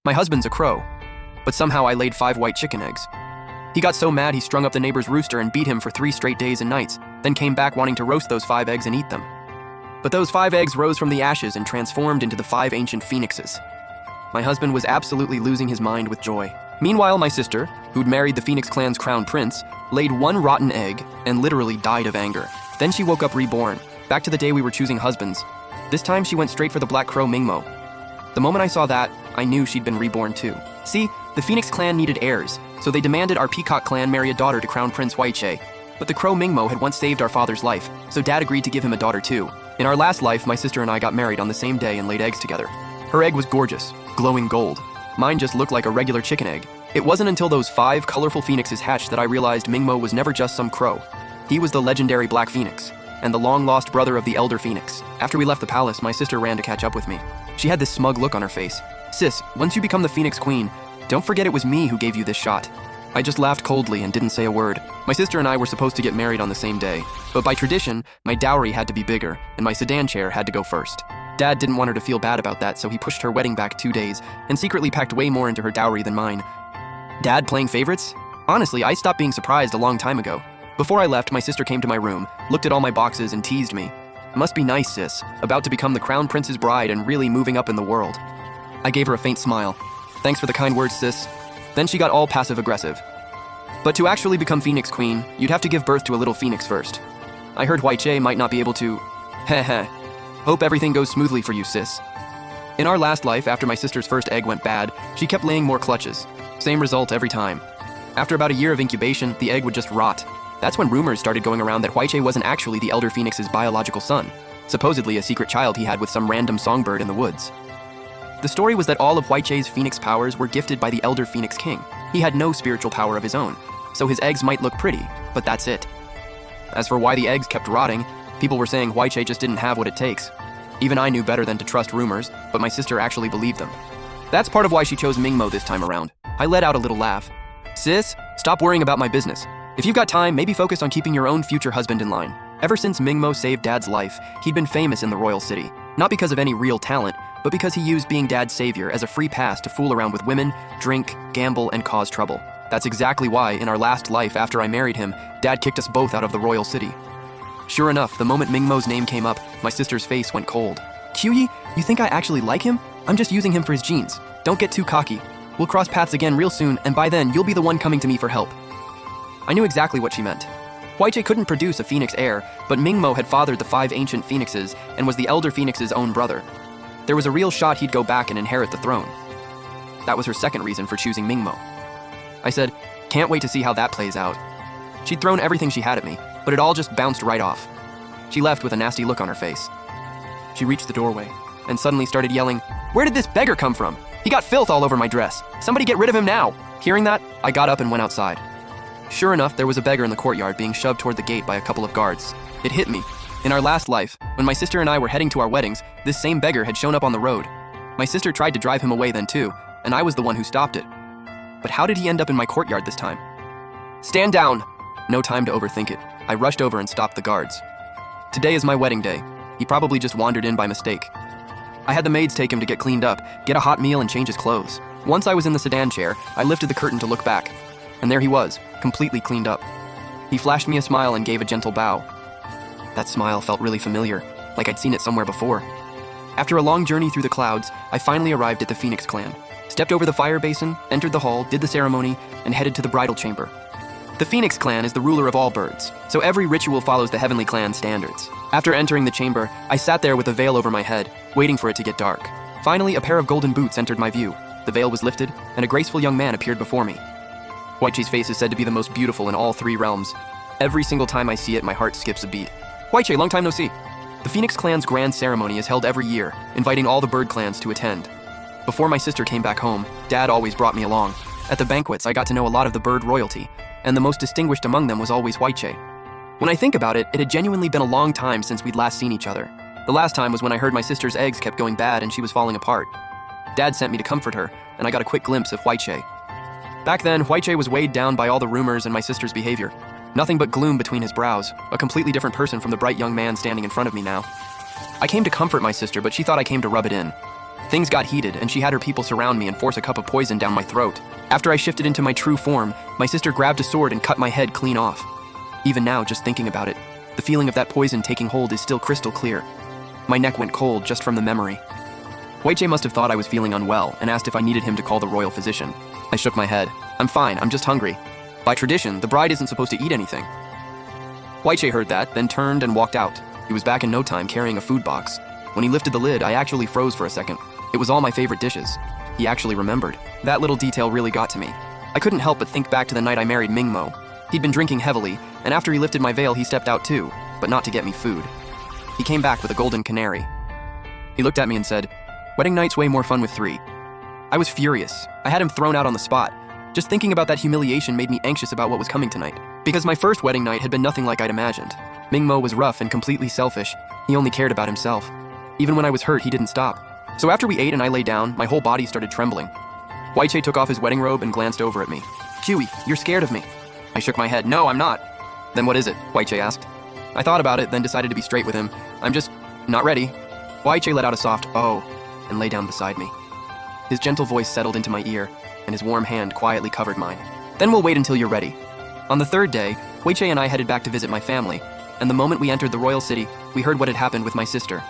My husband's a crow, but somehow I laid 5 white chicken eggs. He got so mad he strung up the neighbor's rooster and beat him for 3 straight days and nights, then came back wanting to roast those 5 eggs and eat them. But those 5 eggs rose from the ashes and transformed into the 5 ancient phoenixes. My husband was absolutely losing his mind with joy. Meanwhile, my sister, who'd married the Phoenix clan's crown prince, laid 1 rotten egg and literally died of anger. Then she woke up reborn, back to the day we were choosing husbands. This time she went straight for the black crow Mingmo. The moment I saw that, I knew she'd been reborn too. See, the Phoenix clan needed heirs, so they demanded our Peacock clan marry a daughter to Crown Prince Huaiche. But the crow Mingmo had once saved our father's life, so Dad agreed to give him a daughter too. In our last life, my sister and I got married on the same day and laid eggs together. Her egg was gorgeous, glowing gold. Mine just looked like a regular chicken egg. It wasn't until those 5 colorful phoenixes hatched that I realized Mingmo was never just some crow. He was the legendary Black Phoenix, and the long-lost brother of the Elder Phoenix. After we left the palace, my sister ran to catch up with me. She had this smug look on her face. "Sis, once you become the Phoenix Queen, don't forget it was me who gave you this shot." I just laughed coldly and didn't say a word. My sister and I were supposed to get married on the same day, but by tradition, my dowry had to be bigger, and my sedan chair had to go first. Dad didn't want her to feel bad about that, so he pushed her wedding back 2 days and secretly packed way more into her dowry than mine. Dad playing favorites? Honestly, I stopped being surprised a long time ago. Before I left, my sister came to my room, looked at all my boxes, and teased me. "Must be nice, sis, about to become the Crown Prince's bride and really moving up in the world." I gave her a faint smile. "Thanks for the kind words, sis." Then she got all passive-aggressive. "But to actually become Phoenix Queen, you'd have to give birth to a little phoenix first. I heard Huaiche might not be able to..." Heh. "Hope everything goes smoothly for you, sis." In our last life, after my sister's first egg went bad, she kept laying more clutches. Same result every time. After about a year of incubation, the egg would just rot. That's when rumors started going around that Huaiche wasn't actually the Elder Phoenix's biological son, supposedly a secret child he had with some random songbird in the woods. The story was that all of Huaiche's phoenix powers were gifted by the Elder Phoenix King. He had no spiritual power of his own, so his eggs might look pretty, but that's it. As for why the eggs kept rotting, people were saying Huaiche just didn't have what it takes. Even I knew better than to trust rumors, but my sister actually believed them. That's part of why she chose Mingmo this time around. I let out a little laugh. "Sis, stop worrying about my business. If you've got time, maybe focus on keeping your own future husband in line." Ever since Mingmo saved Dad's life, he'd been famous in the royal city. Not because of any real talent, but because he used being Dad's savior as a free pass to fool around with women, drink, gamble, and cause trouble. That's exactly why, in our last life after I married him, Dad kicked us both out of the royal city. Sure enough, the moment Mingmo's name came up, my sister's face went cold. "Qiuyi, you think I actually like him? I'm just using him for his genes. Don't get too cocky. We'll cross paths again real soon, and by then, you'll be the one coming to me for help." I knew exactly what she meant. Huaiche couldn't produce a phoenix heir, but Mingmo had fathered the 5 ancient phoenixes and was the Elder Phoenix's own brother. There was a real shot he'd go back and inherit the throne. That was her second reason for choosing Mingmo. I said, "Can't wait to see how that plays out." She'd thrown everything she had at me, but it all just bounced right off. She left with a nasty look on her face. She reached the doorway and suddenly started yelling, "Where did this beggar come from? He got filth all over my dress. Somebody get rid of him now." Hearing that, I got up and went outside. Sure enough, there was a beggar in the courtyard being shoved toward the gate by a couple of guards. It hit me. In our last life, when my sister and I were heading to our weddings, this same beggar had shown up on the road. My sister tried to drive him away then too, and I was the one who stopped it. But how did he end up in my courtyard this time? "Stand down!" No time to overthink it. I rushed over and stopped the guards. "Today is my wedding day. He probably just wandered in by mistake." I had the maids take him to get cleaned up, get a hot meal, and change his clothes. Once I was in the sedan chair, I lifted the curtain to look back. And there he was, completely cleaned up. He flashed me a smile and gave a gentle bow. That smile felt really familiar, like I'd seen it somewhere before. After a long journey through the clouds, I finally arrived at the Phoenix clan, stepped over the fire basin, entered the hall, did the ceremony, and headed to the bridal chamber. The Phoenix clan is the ruler of all birds, so every ritual follows the heavenly clan standards. After entering the chamber, I sat there with a veil over my head, waiting for it to get dark. Finally, a pair of golden boots entered my view. The veil was lifted, and a graceful young man appeared before me. Huaiche's face is said to be the most beautiful in all 3 realms. Every single time I see it, my heart skips a beat. "Huaiche, long time no see." The Phoenix clan's grand ceremony is held every year, inviting all the bird clans to attend. Before my sister came back home, Dad always brought me along. At the banquets, I got to know a lot of the bird royalty, and the most distinguished among them was always Huaiche. When I think about it, it had genuinely been a long time since we'd last seen each other. The last time was when I heard my sister's eggs kept going bad and she was falling apart. Dad sent me to comfort her, and I got a quick glimpse of Huaiche. Back then, Huaiche was weighed down by all the rumors and my sister's behavior. Nothing but gloom between his brows, a completely different person from the bright young man standing in front of me now. I came to comfort my sister, but she thought I came to rub it in. Things got heated, and she had her people surround me and force a cup of poison down my throat. After I shifted into my true form, my sister grabbed a sword and cut my head clean off. Even now, just thinking about it, the feeling of that poison taking hold is still crystal clear. My neck went cold just from the memory. White Jay must have thought I was feeling unwell and asked if I needed him to call the royal physician. I shook my head. I'm fine, I'm just hungry. By tradition, the bride isn't supposed to eat anything. White Jay heard that, then turned and walked out. He was back in no time carrying a food box. When he lifted the lid, I actually froze for a second. It was all my favorite dishes. He actually remembered. That little detail really got to me. I couldn't help but think back to the night I married Mingmo. He'd been drinking heavily, and after he lifted my veil, he stepped out too, but not to get me food. He came back with a golden canary. He looked at me and said, "Wedding night's way more fun with 3." I was furious. I had him thrown out on the spot. Just thinking about that humiliation made me anxious about what was coming tonight. Because my first wedding night had been nothing like I'd imagined. Mingmo was rough and completely selfish. He only cared about himself. Even when I was hurt, he didn't stop. So after we ate and I lay down, my whole body started trembling. White Jay took off his wedding robe and glanced over at me. "Huey, you're scared of me." I shook my head. "No, I'm not." "Then what is it?" White Jay asked. I thought about it, then decided to be straight with him. "I'm just not ready." White Jay let out a soft "oh" and lay down beside me. His gentle voice settled into my ear, and his warm hand quietly covered mine. "Then we'll wait until you're ready." On the third day, White Jay and I headed back to visit my family, and the moment we entered the royal city, we heard what had happened with my sister.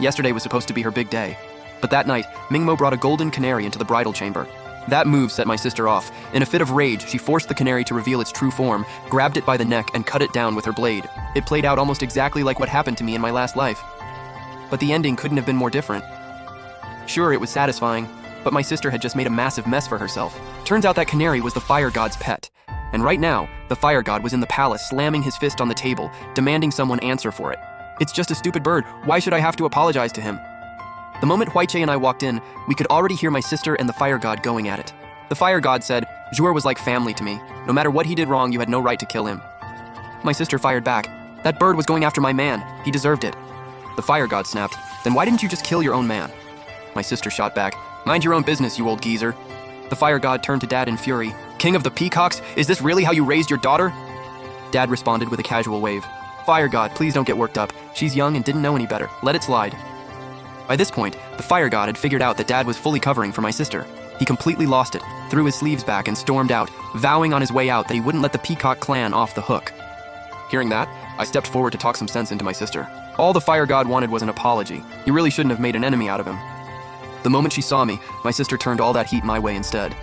Yesterday was supposed to be her big day, but that night, Mingmo brought a golden canary into the bridal chamber. That move set my sister off. In a fit of rage, she forced the canary to reveal its true form, grabbed it by the neck, and cut it down with her blade. It played out almost exactly like what happened to me in my last life. But the ending couldn't have been more different. Sure, it was satisfying, but my sister had just made a massive mess for herself. Turns out that canary was the fire god's pet. And right now, the fire god was in the palace slamming his fist on the table, demanding someone answer for it. "It's just a stupid bird. Why should I have to apologize to him?" The moment White Jay and I walked in, we could already hear my sister and the fire god going at it. The fire god said, "Zhur was like family to me. No matter what he did wrong, you had no right to kill him." My sister fired back. "That bird was going after my man. He deserved it." The fire god snapped, "Then why didn't you just kill your own man?" My sister shot back, "Mind your own business, you old geezer." The fire god turned to Dad in fury. "King of the Peacocks, is this really how you raised your daughter?" Dad responded with a casual wave. "Fire god, please don't get worked up. She's young and didn't know any better. Let it slide." By this point, the fire god had figured out that Dad was fully covering for my sister. He completely lost it, threw his sleeves back and stormed out, vowing on his way out that he wouldn't let the Peacock clan off the hook. Hearing that, I stepped forward to talk some sense into my sister. All the fire god wanted was an apology. He really shouldn't have made an enemy out of him. The moment she saw me, my sister turned all that heat my way instead.